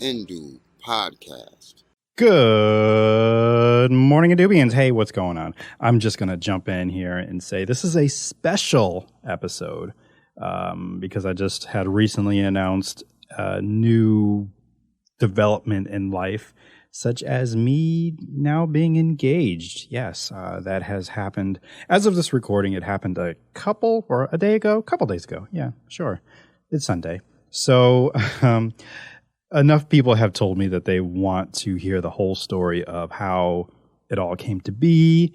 Indu Podcast. Good morning, Adobians. Hey, what's going on? I'm just going to jump in here and say this is a special episode because I just had recently announced a new development in life, such as me now being engaged. Yes, that has happened. As of this recording, it happened a couple days ago. Yeah, sure. It's Sunday. So, enough people have told me that they want to hear the whole story of how it all came to be.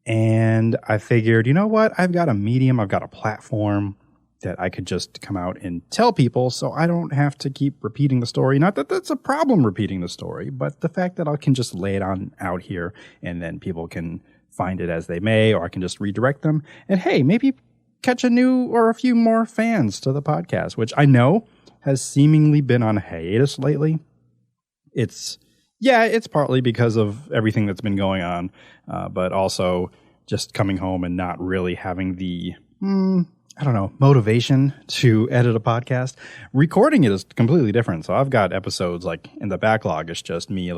And I figured, you know what? I've got a medium, I've got a platform that I could just come out and tell people so I don't have to keep repeating the story. Not that that's a problem repeating the story, but the fact that I can just lay it on out here and then people can find it as they may, or I can just redirect them. And hey, maybe catch a new or a few more fans to the podcast, which I know has seemingly been on hiatus lately. It's partly because of everything that's been going on, but also just coming home and not really having the, motivation to edit a podcast. Recording it is completely different. So I've got episodes like in the backlog. It's just me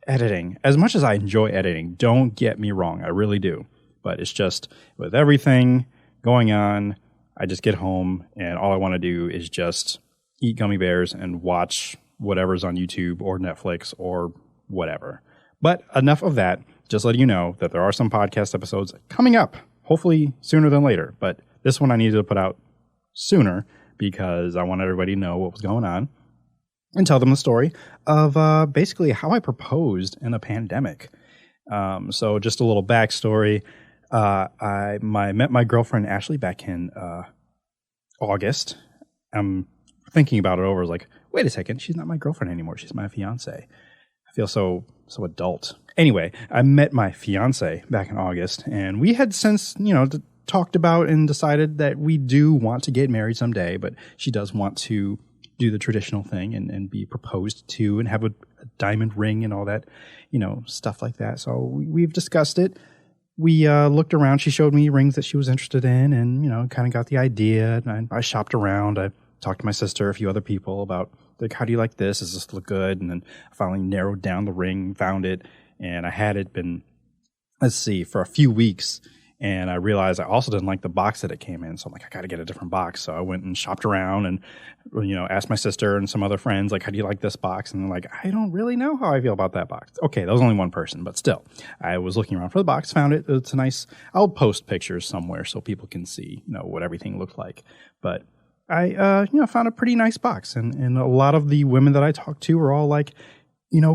editing. As much as I enjoy editing, don't get me wrong, I really do. But it's just with everything going on, I just get home and all I want to do is just eat gummy bears and watch whatever's on YouTube or Netflix or whatever. But enough of that. Just letting you know that there are some podcast episodes coming up, hopefully sooner than later. But this one I needed to put out sooner because I want everybody to know what was going on and tell them the story of basically how I proposed in a pandemic. So just a little backstory. I met my girlfriend Ashley back in August. I'm thinking about it over. I was like, wait a second, she's not my girlfriend anymore. She's my fiance. I feel so adult. Anyway, I met my fiance back in August, and we had since talked about and decided that we do want to get married someday. But she does want to do the traditional thing and be proposed to and have a diamond ring and all that, stuff like that. So we've discussed it. We looked around. She showed me rings that she was interested in and, kind of got the idea. And I shopped around. I talked to my sister, a few other people about, like, how do you like this? Does this look good? And then I finally narrowed down the ring, found it, and I had it been, for a few weeks. And I realized I also didn't like the box that it came in. So I'm like, I got to get a different box. So I went and shopped around and, asked my sister and some other friends, like, how do you like this box? And they're like, I don't really know how I feel about that box. Okay, that was only one person, but still. I was looking around for the box, found it. It's a nice, I'll post pictures somewhere so people can see, what everything looked like. But I, found a pretty nice box. And a lot of the women that I talked to were all like,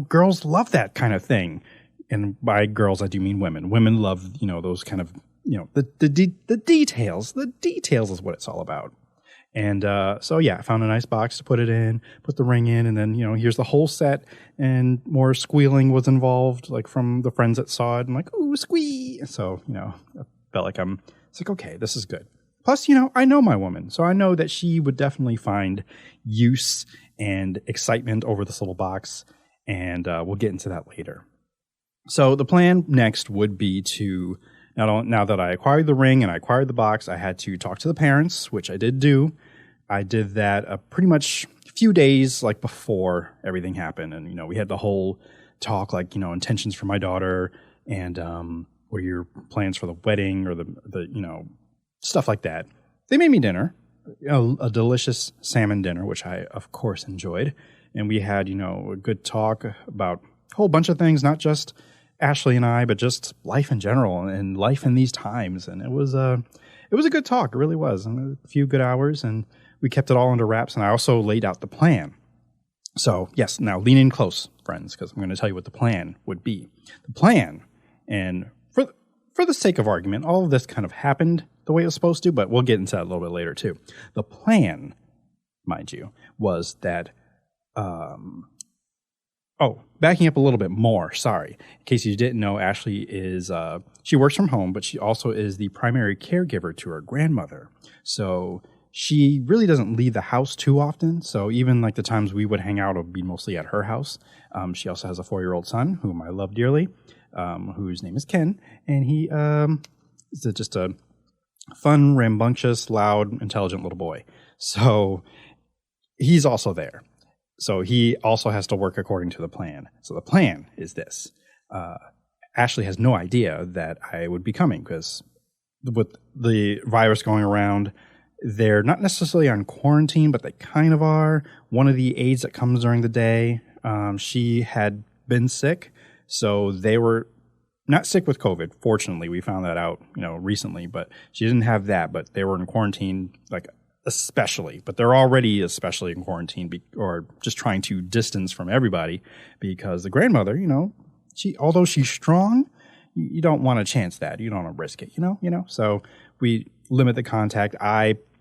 girls love that kind of thing. And by girls, I do mean women. Women love, those kind of, the details. The details is what it's all about. And I found a nice box to put it in, put the ring in, and then, here's the whole set. And more squealing was involved, like from the friends that saw it. I'm like, ooh, squee. So, I felt like it's like, okay, this is good. Plus, I know my woman, so I know that she would definitely find use and excitement over this little box. And we'll get into that later. So the plan next would be to, now that I acquired the ring and I acquired the box, I had to talk to the parents, which I did do. I did that pretty much a few days before everything happened. And, we had the whole talk, intentions for my daughter and what are your plans for the wedding or the stuff like that. They made me dinner, a delicious salmon dinner, which I, of course, enjoyed. And we had, a good talk about a whole bunch of things, not just Ashley and I, but just life in general and life in these times. And it was a good talk. It really was. And a few good hours, and we kept it all under wraps. And I also laid out the plan. So yes, now lean in close, friends, because I'm going to tell you what the plan would be. The plan, and for the sake of argument, all of this kind of happened the way it was supposed to, but we'll get into that a little bit later too. The plan, mind you, was that backing up a little bit more, sorry. In case you didn't know, Ashley is, she works from home, but she also is the primary caregiver to her grandmother. So she really doesn't leave the house too often. So even the times we would hang out would be mostly at her house. She also has a 4-year-old son, whom I love dearly, whose name is Ken. And he is just a fun, rambunctious, loud, intelligent little boy. So he's also there. So he also has to work according to the plan. So the plan is this. Ashley has no idea that I would be coming because with the virus going around, they're not necessarily on quarantine, but they kind of are. One of the aides that comes during the day, she had been sick. So they were not sick with COVID. Fortunately, we found that out, recently, but she didn't have that, but they were in quarantine, like especially, but they're already especially in quarantine or just trying to distance from everybody because the grandmother, although she's strong, you don't want to chance that. You don't want to risk it, so we limit the contact.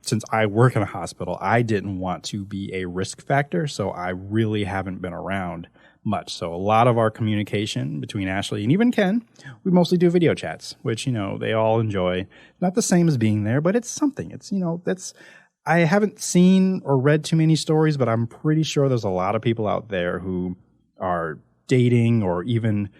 Since I work in a hospital, I didn't want to be a risk factor. So I really haven't been around much. So a lot of our communication between Ashley and even Ken, we mostly do video chats, which, they all enjoy. Not the same as being there, but it's something. It's, I haven't seen or read too many stories, but I'm pretty sure there's a lot of people out there who are dating or even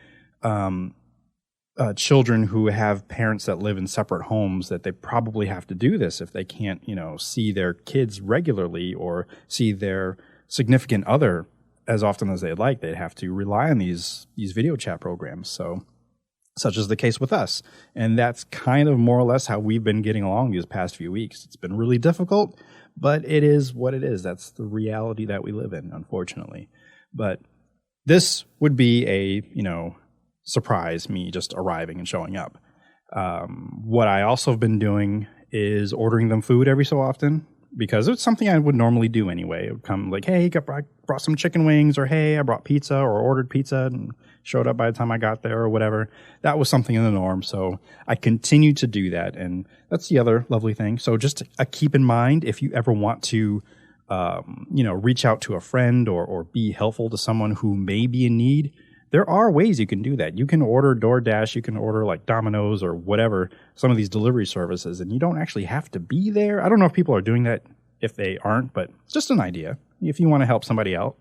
children who have parents that live in separate homes that they probably have to do this if they can't, see their kids regularly or see their significant other as often as they'd like. They'd have to rely on these video chat programs. So such is the case with us. And that's kind of more or less how we've been getting along these past few weeks. It's been really difficult, but it is what it is. That's the reality that we live in, unfortunately. But this would be a, surprise, me just arriving and showing up. What I also have been doing is ordering them food every so often because it's something I would normally do anyway. It would come like, hey, I brought some chicken wings, or hey, I brought pizza or ordered pizza and showed up by the time I got there or whatever. That was something in the norm. So I continue to do that. And that's the other lovely thing. So just keep in mind, if you ever want to, reach out to a friend or be helpful to someone who may be in need, there are ways you can do that. You can order DoorDash, you can order like Domino's or whatever, some of these delivery services, and you don't actually have to be there. I don't know if people are doing that if they aren't, but it's just an idea if you want to help somebody out.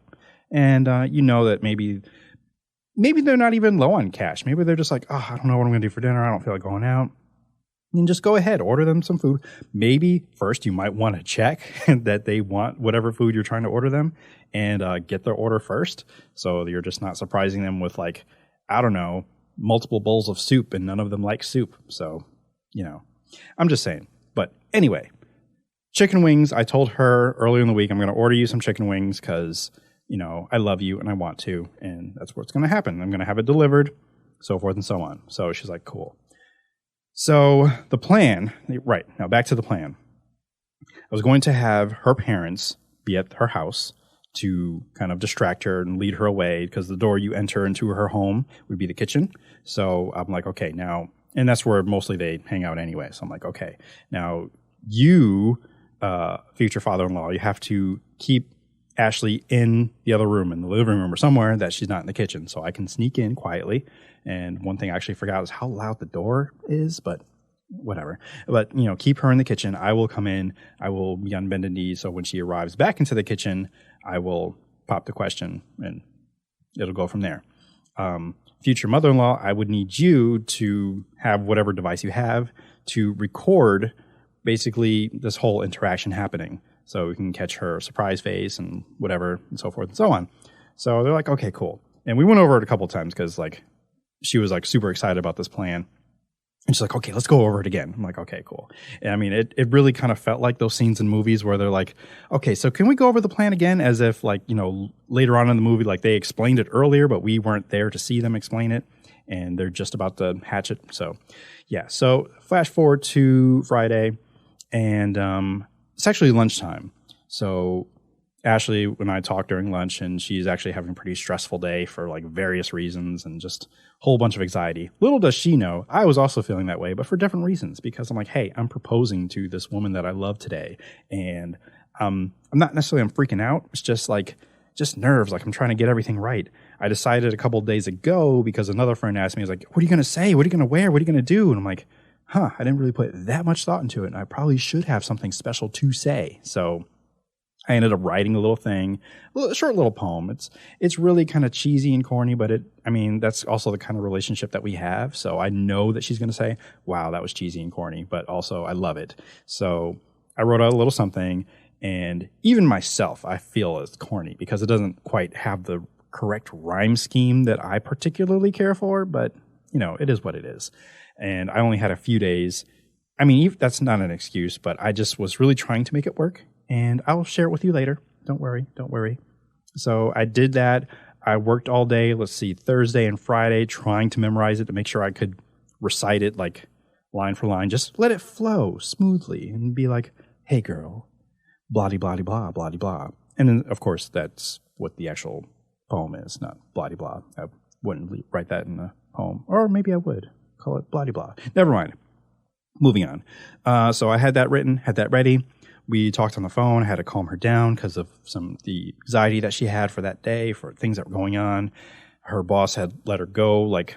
And that maybe they're not even low on cash. Maybe they're just like, I don't know what I'm going to do for dinner. I don't feel like going out. And just go ahead, order them some food. Maybe first you might want to check that they want whatever food you're trying to order them and get their order first. So you're just not surprising them with multiple bowls of soup and none of them like soup. So, I'm just saying. But anyway, chicken wings. I told her earlier in the week, I'm going to order you some chicken wings because, I love you and I want to. And that's what's going to happen. I'm going to have it delivered, so forth and so on. So she's like, cool. So the plan, right, now back to the plan. I was going to have her parents be at her house to kind of distract her and lead her away because the door you enter into her home would be the kitchen. So I'm like, okay, now, and that's where mostly they hang out anyway. So I'm like, okay, now you, future father-in-law, you have to keep Ashley in the other room, in the living room or somewhere that she's not in the kitchen. So I can sneak in quietly. And one thing I actually forgot is how loud the door is, but whatever. But, keep her in the kitchen. I will come in. I will be on bended knee. So when she arrives back into the kitchen, I will pop the question and it'll go from there. Future mother-in-law, I would need you to have whatever device you have to record basically this whole interaction happening. So we can catch her surprise face and whatever and so forth and so on. So they're like, okay, cool. And we went over it a couple of times because she was super excited about this plan. And she's like, okay, let's go over it again. I'm like, okay, cool. And I mean, it really kind of felt like those scenes in movies where they're like, okay, so can we go over the plan again? As if later on in the movie, they explained it earlier, but we weren't there to see them explain it. And they're just about to hatch it. So yeah. So flash forward to Friday and, it's actually lunchtime. So Ashley and I talked during lunch, and she's actually having a pretty stressful day for various reasons and just a whole bunch of anxiety. Little does she know, I was also feeling that way, but for different reasons, because I'm like, hey, I'm proposing to this woman that I love today. And I'm not necessarily, I'm freaking out. It's just nerves. I'm trying to get everything right. I decided a couple of days ago because another friend asked me, was like, what are you going to say? What are you going to wear? What are you going to do? And I'm like, I didn't really put that much thought into it. And I probably should have something special to say. So I ended up writing a little thing, a short little poem. It's really kind of cheesy and corny, but that's also the kind of relationship that we have. So I know that she's going to say, wow, that was cheesy and corny, but also I love it. So I wrote out a little something And even myself, I feel it's corny because it doesn't quite have the correct rhyme scheme that I particularly care for, but it is what it is. And I only had a few days. I mean, that's not an excuse, but I just was really trying to make it work, and I will share it with you later. Don't worry. So I did that. I worked all day, Thursday and Friday, trying to memorize it to make sure I could recite it like line for line. Just let it flow smoothly and be like, hey, girl, blah-de-blah-de-blah, blah-de-blah. And then, of course, that's what the actual poem is, not blah-de-blah. I wouldn't write that in a poem. Or maybe I would call it blah-de-blah. Never mind. Moving on. So I had that written, had that ready. We talked on the phone. I had to calm her down because of the anxiety that she had for that day, for things that were going on. Her boss had let her go. Like,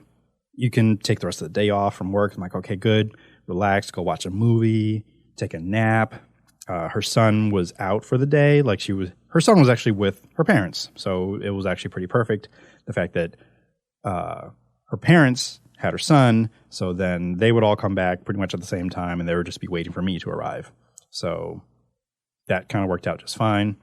you can take the rest of the day off from work. I'm like, okay, good. Relax. Go watch a movie. Take a nap. Her son was out for the day. Her son was actually with her parents. So it was actually pretty perfect. The fact that her parents had her son. So then they would all come back pretty much at the same time, and they would just be waiting for me to arrive. So that kind of worked out just fine.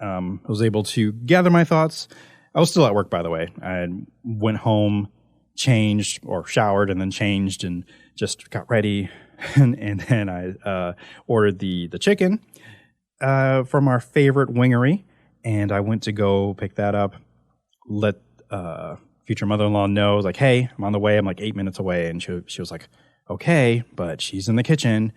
I was able to gather my thoughts. I was still at work, by the way. I went home, changed or showered, and then changed and just got ready. and then I ordered the chicken from our favorite wingery, and I went to go pick that up. Let future mother-in-law know, like, hey, I'm on the way. I'm like 8 minutes away. And she was like, okay, but she's in the kitchen,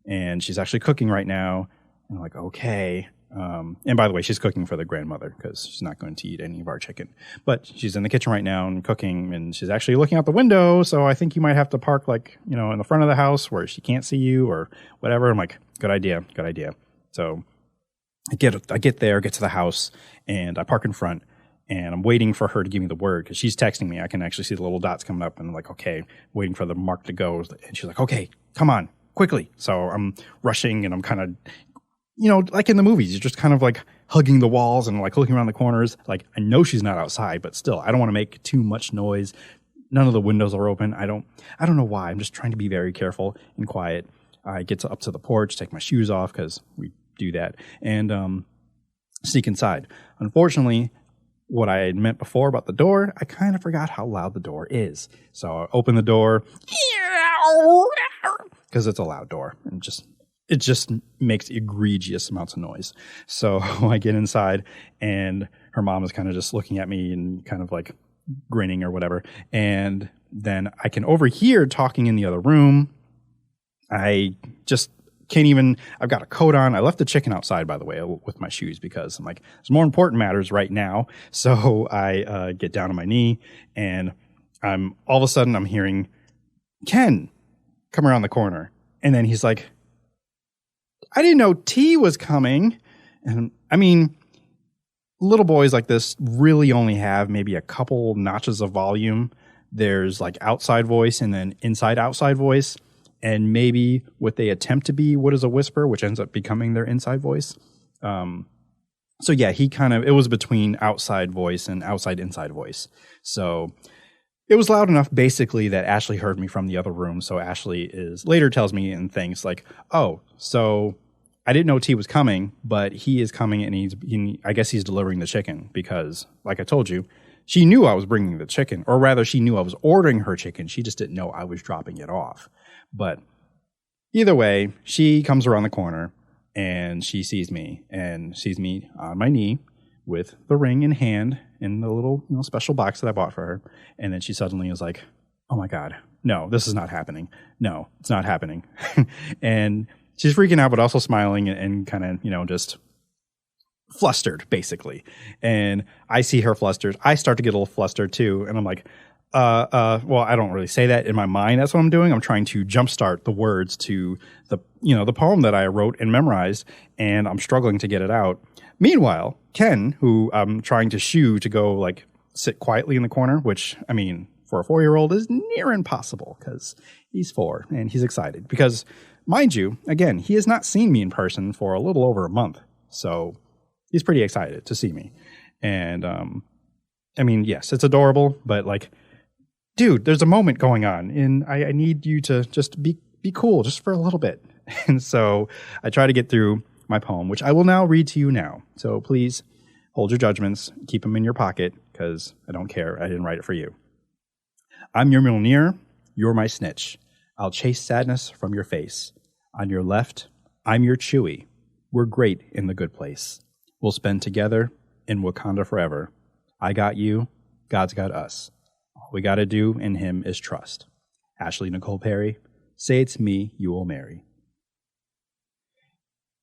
and she's actually cooking right now. And I'm like, okay. And by the way, she's cooking for the grandmother because she's not going to eat any of our chicken. But she's in the kitchen right now and cooking, and she's actually looking out the window. So I think you might have to park in the front of the house where she can't see you or whatever. I'm like, good idea. So I get there, get to the house, and I park in front, and I'm waiting for her to give me the word because she's texting me. I can actually see the little dots coming up, and I'm like, okay, waiting for the mark to go. And she's like, okay, come on, quickly. So I'm rushing, and I'm kind of, like in the movies, you're just kind of like hugging the walls and like looking around the corners. Like, I know she's not outside, but still, I don't want to make too much noise. None of the windows are open. I don't know why. I'm just trying to be very careful and quiet. I get up to the porch, take my shoes off because we do that, and sneak inside. Unfortunately, what I had meant before about the door, I kind of forgot how loud the door is. So I open the door because it's a loud door, and it just makes egregious amounts of noise. So I get inside, and her mom is kind of just looking at me and kind of like grinning or whatever. And then I can overhear talking in the other room. I just can't even, I've got a coat on. I left the chicken outside, by the way, with my shoes because I'm like, there's more important matters right now. So I get down on my knee, and all of a sudden I'm hearing Ken come around the corner. And then he's like, I didn't know T was coming. And I mean, little boys like this really only have maybe a couple notches of volume. There's like outside voice and then inside outside voice. And maybe what they attempt to be, what is a whisper, which ends up becoming their inside voice. So yeah, it was between outside voice and outside inside voice. So it was loud enough basically that Ashley heard me from the other room. So Ashley later tells me and thinks like, oh, so I didn't know T was coming, but he is coming, and I guess he's delivering the chicken because, like I told you, she knew I was bringing the chicken, or rather she knew I was ordering her chicken. She just didn't know I was dropping it off. But either way, she comes around the corner, and she sees me on my knee with the ring in hand in the little special box that I bought for her. And then she suddenly is like, oh my God, no, this is not happening. No, it's not happening. And she's freaking out, but also smiling and kind of, just flustered, basically. And I see her flustered. I start to get a little flustered too. And I'm like, well, I don't really say that in my mind. That's what I'm doing. I'm trying to jumpstart the words to the poem that I wrote and memorized, and I'm struggling to get it out. Meanwhile, Ken, who I'm trying to shoo to go like sit quietly in the corner, which I mean, for a 4-year-old is near impossible because he's 4 and he's excited because, mind you, again, he has not seen me in person for a little over a month. So he's pretty excited to see me. And, I mean, yes, it's adorable, but like, dude, there's a moment going on and I need you to just be cool just for a little bit. And so I try to get through my poem, which I will now read to you now. So please hold your judgments, keep them in your pocket, because I don't care. I didn't write it for you. I'm your Mjolnir, you're my snitch. I'll chase sadness from your face. On your left, I'm your Chewie. We're great in the good place. We'll spend together in Wakanda forever. I got you, God's got us. All we gotta do in him is trust. Ashley Nicole Perry, say it's me you will marry.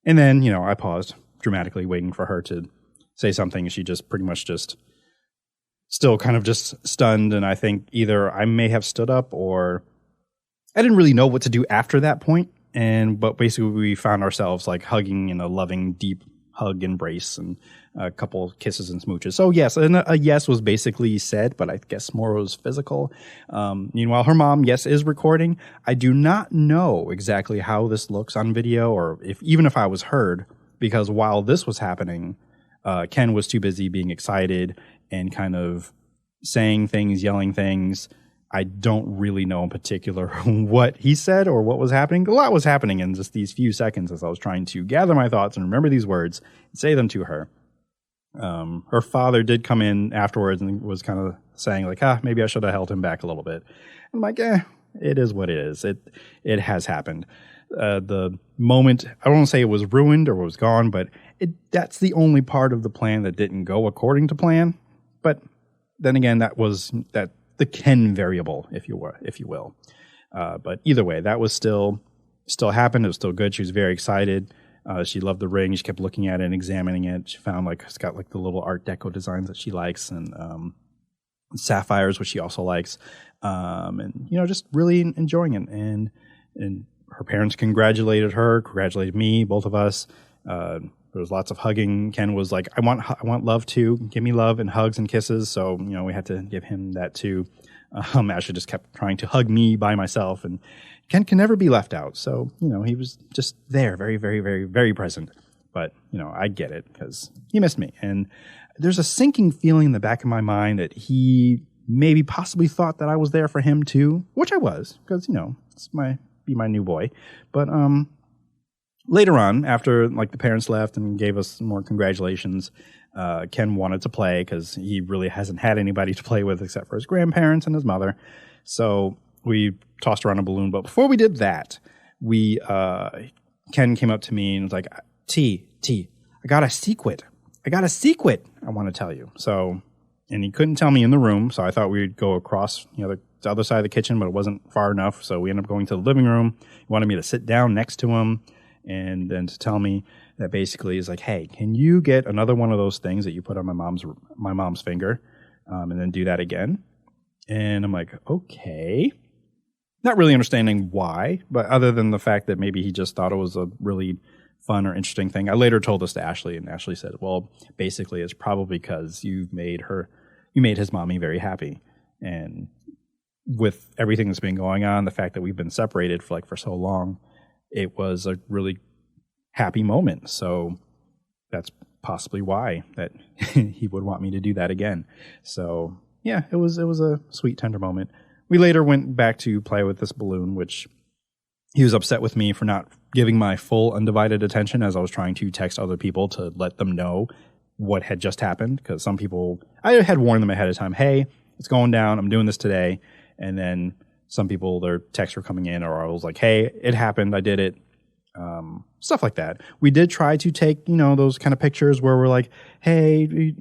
And then, you know, I paused dramatically waiting for her to say something. She just pretty much just still kind of just stunned. And I think either I may have stood up or I didn't really know what to do after that point. But basically we found ourselves like hugging in a loving, deep hug embrace and a couple kisses and smooches. So yes, and a yes was basically said, but I guess more was physical. Meanwhile, her mom, yes, is recording. I do not know exactly how this looks on video or even if I was heard, because while this was happening, Ken was too busy being excited and kind of saying things, yelling things. I don't really know in particular what he said or what was happening. A lot was happening in just these few seconds as I was trying to gather my thoughts and remember these words and say them to her. Her father did come in afterwards and was kind of saying like, maybe I should have held him back a little bit. I'm like, it is what it is. It has happened. The moment, I don't want to say it was ruined or was gone, but that's the only part of the plan that didn't go according to plan. But then again, that was the Ken variable, if you will. But either way, that was still happened. It was still good. She was very excited. She loved the ring. She kept looking at it and examining it. She found it's got like the little Art Deco designs that she likes and sapphires, which she also likes. And just really enjoying it. And her parents congratulated me, both of us. There was lots of hugging. Ken was like, I want love too. Give me love and hugs and kisses. So, we had to give him that too. Ashley just kept trying to hug me by myself, and Ken can never be left out. So, he was just there, very, very, very, very present. But, I get it because he missed me. And there's a sinking feeling in the back of my mind that he maybe possibly thought that I was there for him too, which I was because, it's my new boy. But, later on, after the parents left and gave us more congratulations, Ken wanted to play because he really hasn't had anybody to play with except for his grandparents and his mother. So we tossed around a balloon. But before we did that, Ken came up to me and was like, T, I got a secret. I want to tell you. So, and he couldn't tell me in the room. So I thought we'd go across, the other side of the kitchen, but it wasn't far enough. So we ended up going to the living room. He wanted me to sit down next to him. And then to tell me that basically is like, hey, can you get another one of those things that you put on my mom's finger, and then do that again? And I'm like, okay. Not really understanding why, but other than the fact that maybe he just thought it was a really fun or interesting thing. I later told this to Ashley, and Ashley said, well, basically it's probably because you made his mommy very happy. And with everything that's been going on, the fact that we've been separated for so long, it was a really happy moment. So that's possibly why that he would want me to do that again. So yeah, it was a sweet, tender moment. We later went back to play with this balloon, which he was upset with me for not giving my full undivided attention as I was trying to text other people to let them know what had just happened. Because some people, I had warned them ahead of time, hey, it's going down. I'm doing this today. And then some people, their texts were coming in, or I was like, hey, it happened. I did it. Stuff like that. We did try to take, those kind of pictures where we're like, hey,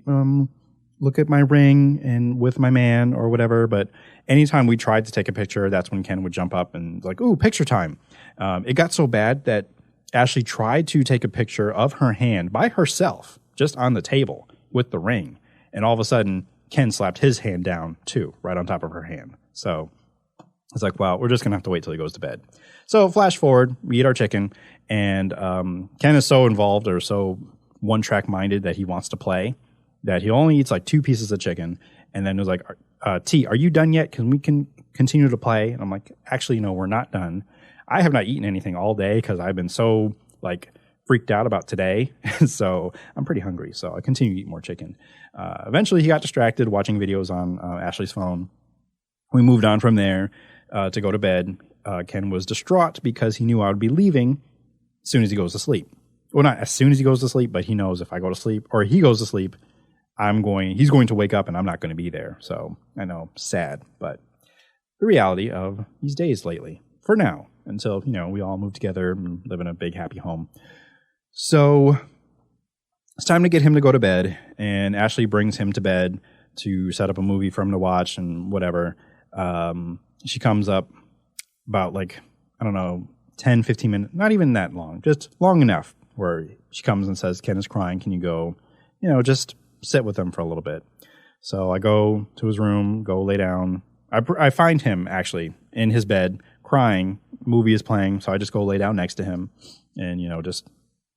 look at my ring and with my man or whatever. But anytime we tried to take a picture, that's when Ken would jump up and like, ooh, picture time. It got so bad that Ashley tried to take a picture of her hand by herself, just on the table with the ring. And all of a sudden, Ken slapped his hand down too, right on top of her hand. So it's like, well, we're just going to have to wait till he goes to bed. So flash forward, we eat our chicken, and Ken is so involved or so one-track minded that he wants to play that he only eats 2 pieces of chicken, and then was like, T, are you done yet? Can we continue to play? And I'm like, actually, no, we're not done. I have not eaten anything all day because I've been so freaked out about today. So I'm pretty hungry. So I continue to eat more chicken. Eventually he got distracted watching videos on Ashley's phone. We moved on from there to go to bed. Ken was distraught because he knew I would be leaving as soon as he goes to sleep. well, not as soon as he goes to sleep, but he knows if I go to sleep or he goes to sleep, he's going to wake up and I'm not going to be there. So I know, sad, but the reality of these days lately, for now, until, we all move together and live in a big, happy home. So it's time to get him to go to bed, and Ashley brings him to bed to set up a movie for him to watch and whatever. She comes up about 10, 15 minutes, not even that long, just long enough where she comes and says, Ken is crying. Can you go, just sit with him for a little bit. So I go to his room, go lay down. I find him actually in his bed crying. Movie is playing. So I just go lay down next to him and, just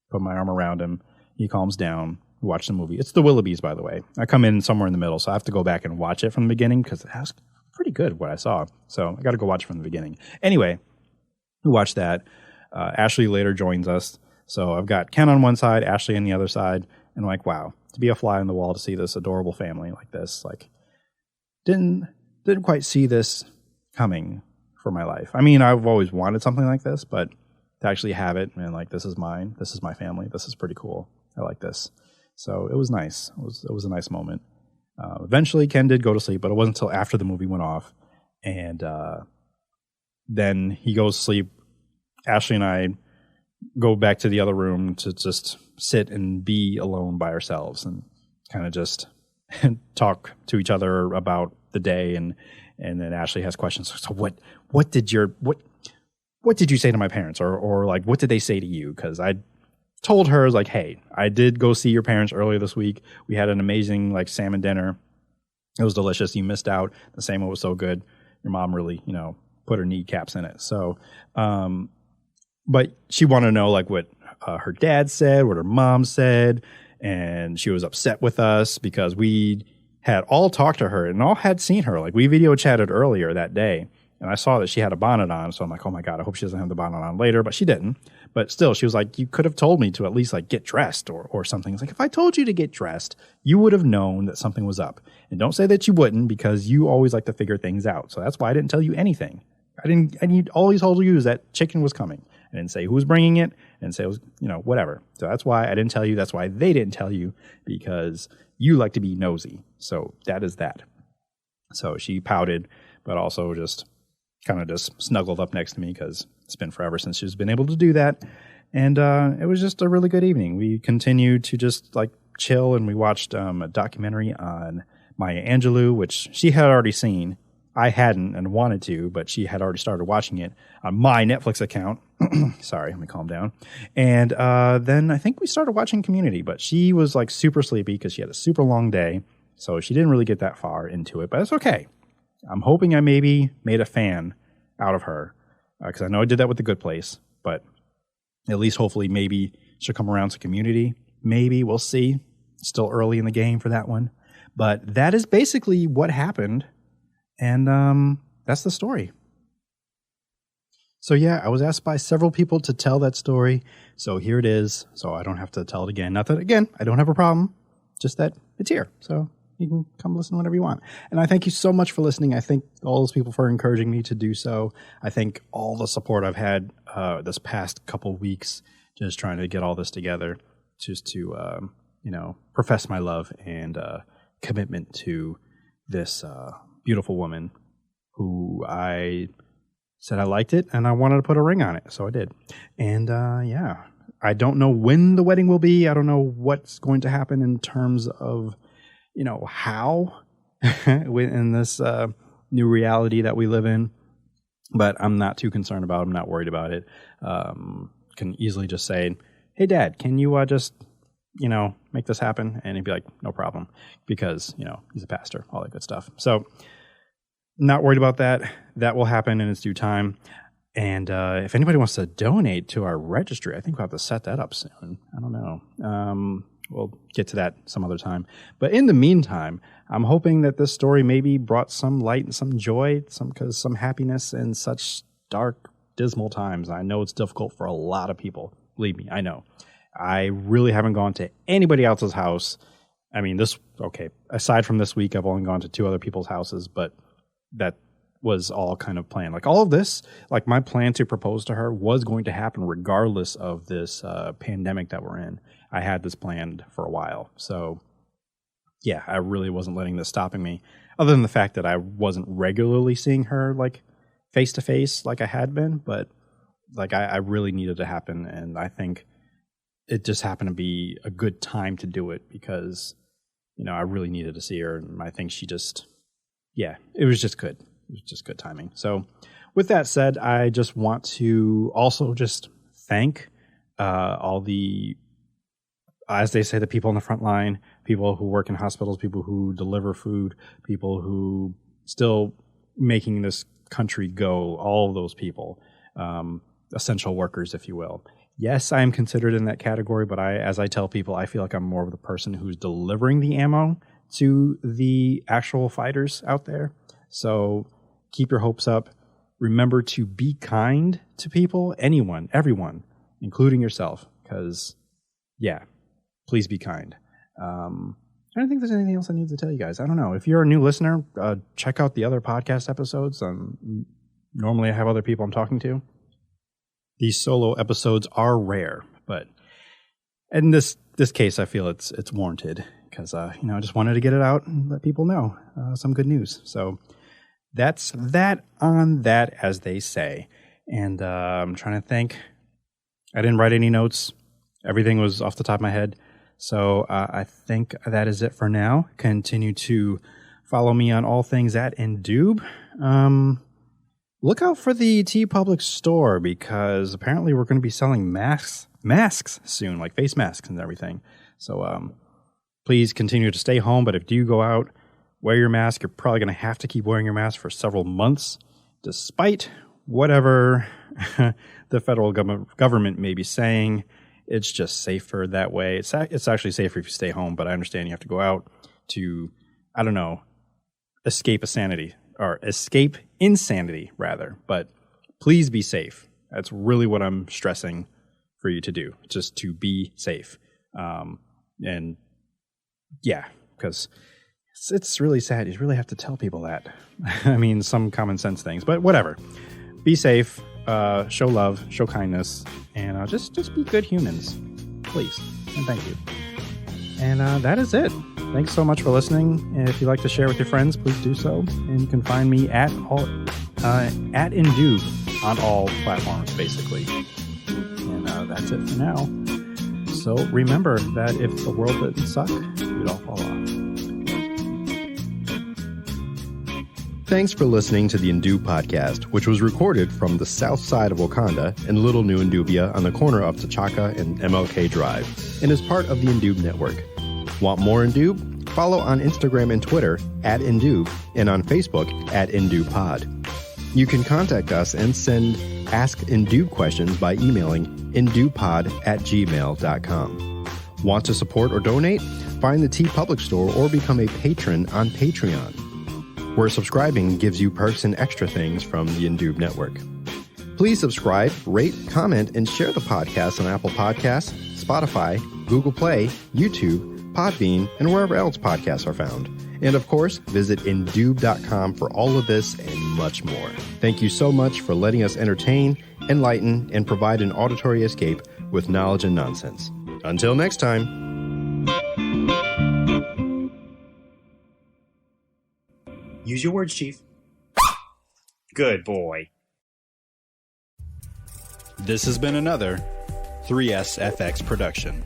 put my arm around him. He calms down. We watch the movie. It's the Willoughbys, by the way. I come in somewhere in the middle, so I have to go back and watch it from the beginning because it was pretty good what I saw. So I got to go watch it from the beginning. Anyway, we watch that. Ashley later joins us. So I've got Ken on one side, Ashley on the other side. And I'm like, wow, to be a fly on the wall to see this adorable family like this, didn't quite see this coming for my life. I mean, I've always wanted something like this, but to actually have it and this is mine, this is my family, this is pretty cool. I like this. So it was nice. It was a nice moment. Eventually Ken did go to sleep, but it wasn't until after the movie went off. And then he goes to sleep. Ashley and I go back to the other room to just sit and be alone by ourselves and kind of just talk to each other about the day. And then Ashley has questions. So what did you say to my parents? Or what did they say to you? Because I told her, hey, I did go see your parents earlier this week. We had an amazing salmon dinner. It was delicious. You missed out. The salmon was so good. Your mom really, put her kneecaps in it. So, but she wanted to know what her dad said, what her mom said, and she was upset with us because we had all talked to her and all had seen her. We video chatted earlier that day, and I saw that she had a bonnet on. So I'm like, oh my God, I hope she doesn't have the bonnet on later. But she didn't. But still, she was like, you could have told me to at least get dressed or something. It's if I told you to get dressed, you would have known that something was up. And don't say that you wouldn't, because you always like to figure things out. So that's why I didn't tell you anything. I always told you is that chicken was coming. I didn't say who was bringing it. I didn't say it was, whatever. So that's why I didn't tell you. That's why they didn't tell you, because you like to be nosy. So that is that. So she pouted, but also just kind of just snuggled up next to me because it's been forever since she's been able to do that. And it was just a really good evening. We continued to just chill, and we watched a documentary on Maya Angelou, which she had already seen. I hadn't and wanted to, but she had already started watching it on my Netflix account. Sorry, let me calm down. And then I think we started watching Community, but she was super sleepy because she had a super long day. So she didn't really get that far into it, but it's okay. I'm hoping I maybe made a fan out of her, because I know I did that with The Good Place, but at least hopefully maybe she'll come around to Community. Maybe, we'll see. It's still early in the game for that one. But that is basically what happened, and that's the story. So yeah, I was asked by several people to tell that story, so here it is. So I don't have to tell it again. Not that, again, I don't have a problem, just that it's here. So you can come listen whenever you want. And I thank you so much for listening. I thank all those people for encouraging me to do so. I thank all the support I've had this past couple weeks, just trying to get all this together, just to, profess my love and commitment to this beautiful woman who I said I liked it and I wanted to put a ring on it. So I did. And yeah, I don't know when the wedding will be. I don't know what's going to happen in terms of how in this new reality that we live in, but I'm not too concerned about it. I'm not worried about it. Can easily just say, hey, Dad, can you just, make this happen? And he'd be like, no problem, because, he's a pastor, all that good stuff. So not worried about that. That will happen in its due time. And if anybody wants to donate to our registry, I think we'll have to set that up soon. I don't know. We'll get to that some other time. But in the meantime, I'm hoping that this story maybe brought some light and some joy, some happiness in such dark, dismal times. I know it's difficult for a lot of people. Believe me, I know. I really haven't gone to anybody else's house. I mean, aside from this week, I've only gone to 2 other people's houses, but that was all kind of planned. Like all of this, like my plan to propose to her was going to happen regardless of this pandemic that we're in. I had this planned for a while. So yeah, I really wasn't letting this stopping me, other than the fact that I wasn't regularly seeing her like face to face like I had been. But like I really needed to happen. And I think it just happened to be a good time to do it because, you know, I really needed to see her. And I think she just, yeah, it was just good. It was just good timing. So with that said, I just want to also just thank all the, as they say, the people on the front line, people who work in hospitals, people who deliver food, people who still making this country go, all of those people, essential workers, if you will. Yes, I am considered in that category, but as I tell people, I feel like I'm more of the person who's delivering the ammo to the actual fighters out there. So keep your hopes up. Remember to be kind to people, anyone, everyone, including yourself, because, yeah, please be kind. I don't think there's anything else I need to tell you guys. I don't know. If you're a new listener, check out the other podcast episodes. Normally I have other people I'm talking to. These solo episodes are rare, but in this case, I feel it's warranted because, I just wanted to get it out and let people know some good news. So that's that on that, as they say. And I'm trying to think. I didn't write any notes. Everything was off the top of my head. So I think that is it for now. Continue to follow me on all things at Indube. Look out for the TeePublic store because apparently we're going to be selling masks soon, like face masks and everything. So please continue to stay home. But if you go out, wear your mask. You're probably going to have to keep wearing your mask for several months, despite whatever the federal government may be saying. It's just safer that way. It's actually safer if you stay home, but I understand you have to go out to, I don't know, escape insanity rather. But please be safe. That's really what I'm stressing for you to do, just to be safe. And yeah, because it's really sad. You really have to tell people that. I mean, some common sense things, but whatever. Be safe. Show love, show kindness, and just be good humans, please. And thank you. And that is it. Thanks so much for listening. And if you'd like to share with your friends, please do so. And you can find me at Indube on all platforms, basically. And that's it for now. So remember that if the world didn't suck, we'd all fall off. Thanks for listening to the Indube podcast, which was recorded from the south side of Wakanda in Little New Indubia on the corner of T'Chaka and MLK Drive, and is part of the Indube network. Want more Indube? Follow on Instagram and Twitter at Indube, and on Facebook at IndubePod. You can contact us and send Ask Indube questions by emailing indubepod@gmail.com. Want to support or donate? Find the TeePublic store or become a patron on Patreon, where subscribing gives you perks and extra things from the Indube network. Please subscribe, rate, comment, and share the podcast on Apple Podcasts, Spotify, Google Play, YouTube, Podbean, and wherever else podcasts are found. And of course, visit Indube.com for all of this and much more. Thank you so much for letting us entertain, enlighten, and provide an auditory escape with knowledge and nonsense. Until next time. Use your words, Chief. Good boy. This has been another 3SFX production.